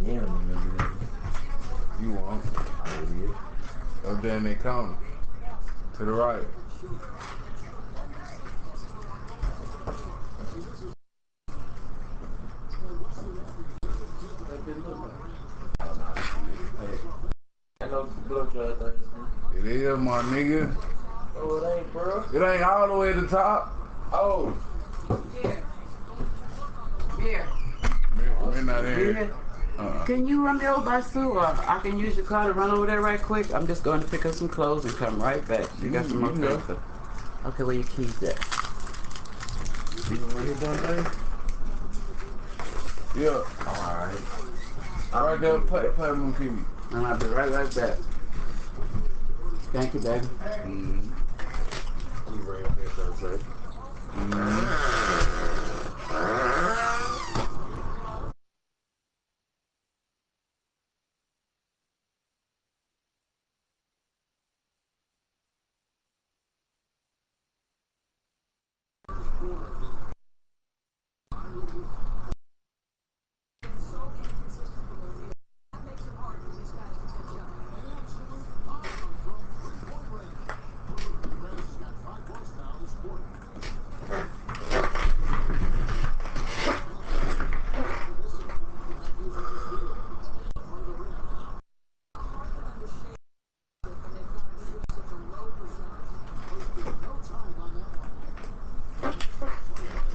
Yeah, You won't. Up there in that corner. To the right. I know blow dry things. It is, my nigga. Oh, it ain't, bro. It ain't all the way to the top. Oh. Yeah. We're not in. Yeah. Can you run me over by Sue, or I can use your car to run over there right quick? I'm just going to pick up some clothes and come right back. You got some more clothes? Okay, where your keys at? You know where you done, Yeah. Alright. Right there, play them keys. I'll be right back. Thank you, baby. You ready up here, so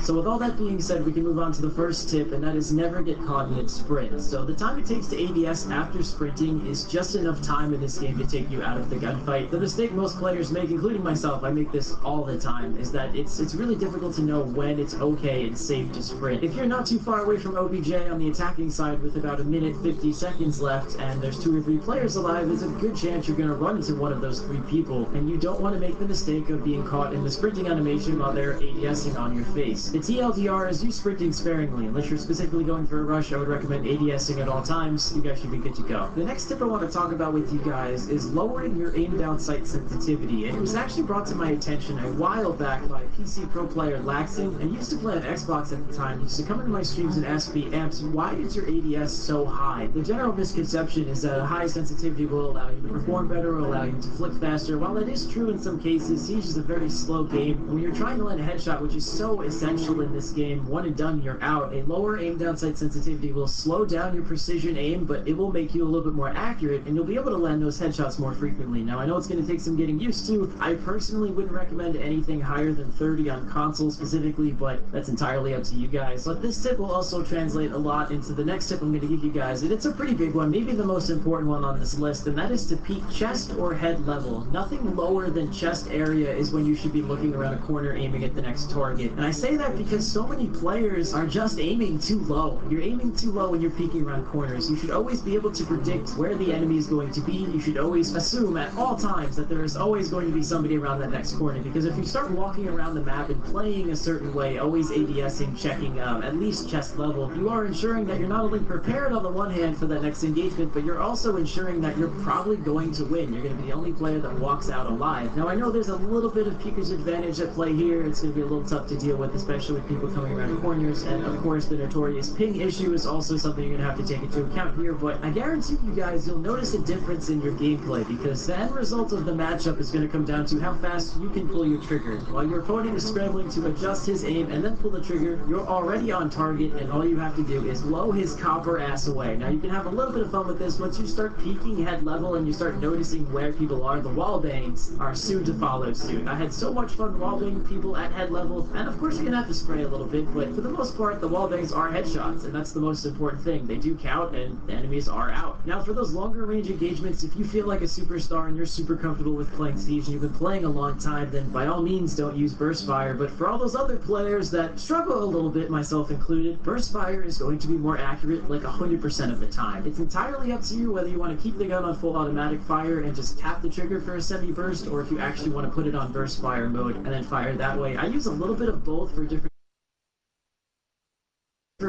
So with all that being said, we can move on to the first tip, and that is never get caught mid-sprint. So the time it takes to ADS after sprinting is just enough time in this game to take you out of the gunfight. The mistake most players make, including myself, I make this all the time, is that it's really difficult to know when it's okay and safe to sprint. If you're not too far away from OBJ on the attacking side with about 1:50 seconds left, and there's 2 or 3 players alive, there's a good chance you're going to run into one of those 3 people, and you don't want to make the mistake of being caught in the sprinting animation while they're ADSing on your face. The TLDR is you sprinting sparingly. Unless you're specifically going for a rush, I would recommend ADSing at all times. You guys should be good to go. The next tip I want to talk about with you guys is lowering your aim down sight sensitivity. And it was actually brought to my attention a while back by PC pro player Laxing, and used to play on Xbox at the time. He used to come into my streams and ask me, Amps, why is your ADS so high? The general misconception is that a high sensitivity will allow you to perform better, will allow you to flick faster. While that is true in some cases, Siege is a very slow game. When you're trying to land a headshot, which is so essential in this game, one and done, you're out. A lower aim down sight sensitivity will slow down your precision aim, but it will make you a little bit more accurate, and you'll be able to land those headshots more frequently. Now, I know it's going to take some getting used to. I personally wouldn't recommend anything higher than 30 on console specifically, but that's entirely up to you guys. But this tip will also translate a lot into the next tip I'm going to give you guys, and it's a pretty big one, maybe the most important one on this list, and that is to peek chest or head level. Nothing lower than chest area is when you should be looking around a corner aiming at the next target. And I say that because so many players are just aiming too low. You're aiming too low when you're peeking around corners. You should always be able to predict where the enemy is going to be. You should always assume at all times that there is always going to be somebody around that next corner, because if you start walking around the map and playing a certain way, always ADSing, checking at least chest level, you are ensuring that you're not only prepared on the one hand for that next engagement, but you're also ensuring that you're probably going to win. You're going to be the only player that walks out alive. Now, I know there's a little bit of peeker's advantage at play here. It's going to be a little tough to deal with, especially with people coming around corners, and of course the notorious ping issue is also something you're going to have to take into account here, but I guarantee you guys you'll notice a difference in your gameplay, because the end result of the matchup is going to come down to how fast you can pull your trigger. While your opponent is scrambling to adjust his aim and then pull the trigger, you're already on target, and all you have to do is blow his copper ass away. Now, you can have a little bit of fun with this. Once you start peeking head level and you start noticing where people are, the wall bangs are soon to follow suit. I had so much fun wall banging people at head level, and of course you're going to have to spray a little bit, but for the most part, the wall bangs are headshots, and that's the most important thing. They do count, and the enemies are out. Now, for those longer range engagements, if you feel like a superstar and you're super comfortable with playing Siege and you've been playing a long time, then by all means don't use burst fire. But for all those other players that struggle a little bit, myself included, burst fire is going to be more accurate like 100% of the time. It's entirely up to you whether you want to keep the gun on full automatic fire and just tap the trigger for a semi-burst, or if you actually want to put it on burst fire mode and then fire that way. I use a little bit of both for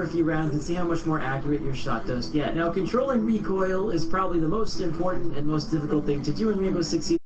a few rounds and see how much more accurate your shot does get. Now, controlling recoil is probably the most important and most difficult thing to do in Rainbow Six Siege.